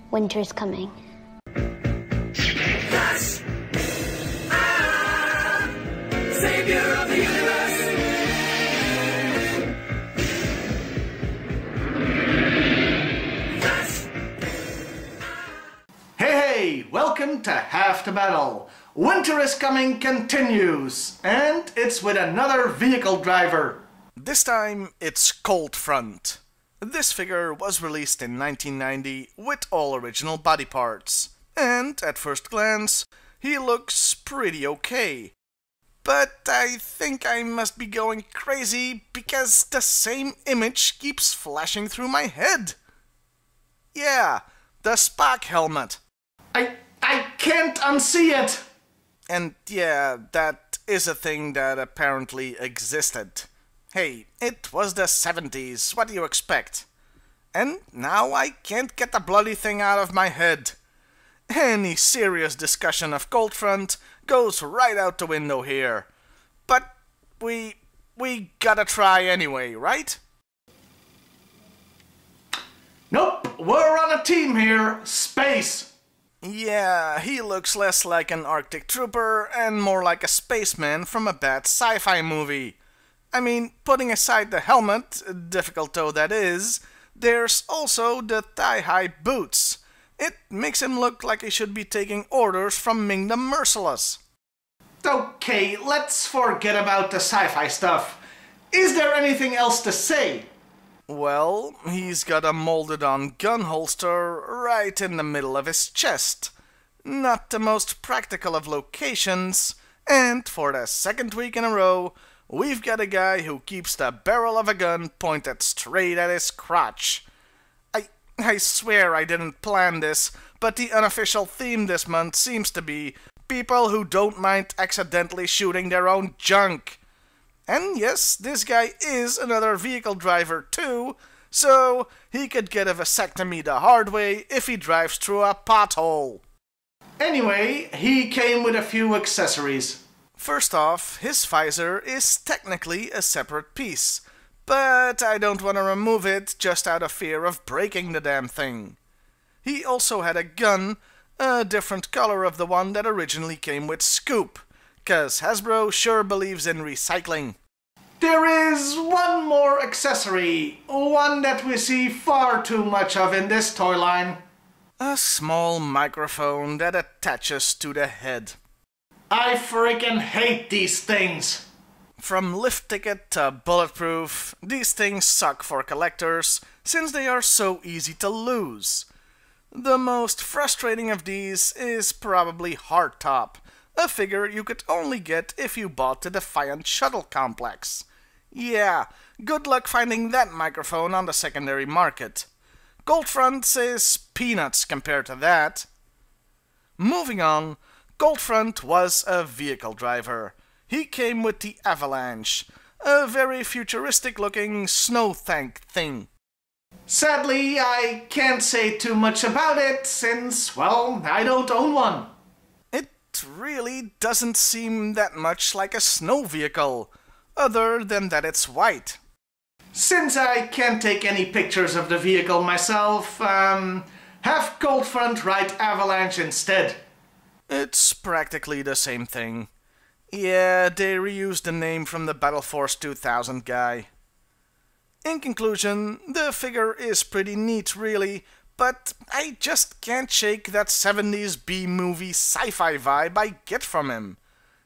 Winter's coming. Yes! Ah! Savior of the universe! Yes! Hey, welcome to Half the Battle. Winter is Coming continues, and it's with another vehicle driver. This time, it's Cold Front. This figure was released in 1990 with all original body parts, and at first glance, he looks pretty okay. But I think I must be going crazy because the same image keeps flashing through my head. Yeah, the Spock helmet. I can't unsee it. And yeah, that is a thing that apparently existed. Hey, it was the 70s, what do you expect? And now I can't get the bloody thing out of my head. Any serious discussion of Cold Front goes right out the window here. But we gotta try anyway, right? Nope, we're on a team here. Space. Yeah, he looks less like an Arctic trooper and more like a spaceman from a bad sci-fi movie. I mean, putting aside the helmet, difficult though that is, there's also the thigh-high boots. It makes him look like he should be taking orders from Ming the Merciless. Okay, let's forget about the sci-fi stuff. Is there anything else to say? Well, he's got a molded-on gun holster right in the middle of his chest. Not the most practical of locations, and for the second week in a row, we've got a guy who keeps the barrel of a gun pointed straight at his crotch. I swear I didn't plan this, but the unofficial theme this month seems to be people who don't mind accidentally shooting their own junk. And yes, this guy is another vehicle driver too, so he could get a vasectomy the hard way if he drives through a pothole. Anyway, he came with a few accessories. First off, his visor is technically a separate piece, but I don't want to remove it just out of fear of breaking the damn thing. He also had a gun, a different color of the one that originally came with Scoop, 'cause Hasbro sure believes in recycling. There is one more accessory, one that we see far too much of in this toy line. A small microphone that attaches to the head. I freaking hate these things. From lift ticket to bulletproof, these things suck for collectors since they are so easy to lose. The most frustrating of these is probably Hardtop, a figure you could only get if you bought the Defiant Shuttle Complex. Yeah, good luck finding that microphone on the secondary market. Cold Front is peanuts compared to that. Moving on, Cold Front was a vehicle driver. He came with the Avalanche, a very futuristic-looking snow tank thing. Sadly, I can't say too much about it since, well, I don't own one. It really doesn't seem that much like a snow vehicle, other than that it's white. Since I can't take any pictures of the vehicle myself, have Cold Front write Avalanche instead. It's practically the same thing. Yeah, they reused the name from the Battle Force 2000 guy. In conclusion, the figure is pretty neat really, but I just can't shake that 70s B-movie sci-fi vibe I get from him.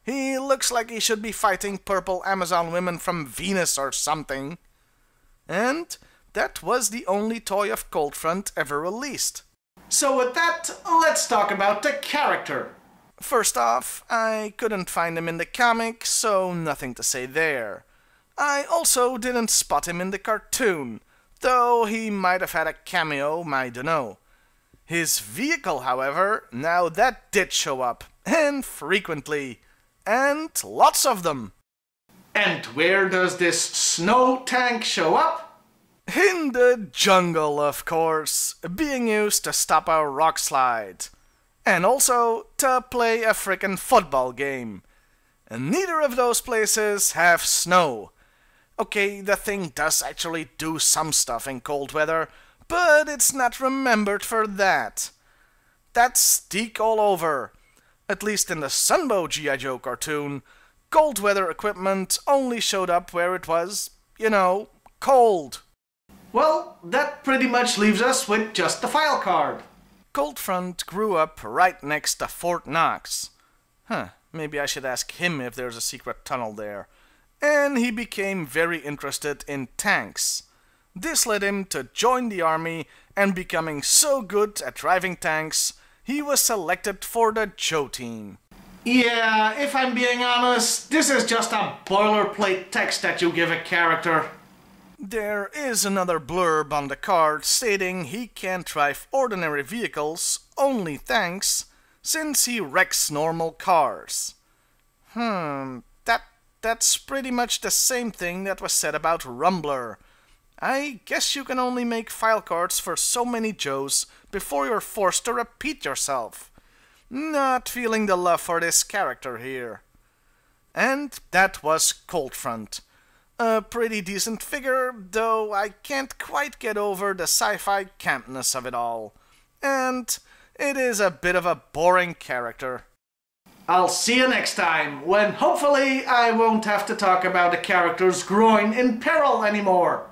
He looks like he should be fighting purple Amazon women from Venus or something. And that was the only toy of Cold Front ever released. So with that, let's talk about the character. First off, I couldn't find him in the comic, so nothing to say there. I also didn't spot him in the cartoon, though he might have had a cameo, I dunno. His vehicle, however, now that did show up, and frequently, and lots of them. And where does this snow tank show up? In the jungle, of course, being used to stop a rock slide. And also to play a frickin' football game. And neither of those places have snow. Okay, the thing does actually do some stuff in cold weather, but it's not remembered for that. That's Deke all over. At least in the Sunbow G.I. Joe cartoon, cold weather equipment only showed up where it was, cold. Well, that pretty much leaves us with just the file card. Cold Front grew up right next to Fort Knox. Maybe I should ask him if there's a secret tunnel there. And he became very interested in tanks. This led him to join the army, and becoming so good at driving tanks, he was selected for the Joe team. Yeah, if I'm being honest, this is just a boilerplate text that you give a character. There is another blurb on the card stating he can't drive ordinary vehicles, only tanks, since he wrecks normal cars. That's pretty much the same thing that was said about Rumbler. I guess you can only make file cards for so many Joes before you're forced to repeat yourself. Not feeling the love for this character here. And that was Cold Front. A pretty decent figure, though I can't quite get over the sci-fi campness of it all. And it is a bit of a boring character. I'll see you next time, when hopefully I won't have to talk about a character's groin in peril anymore.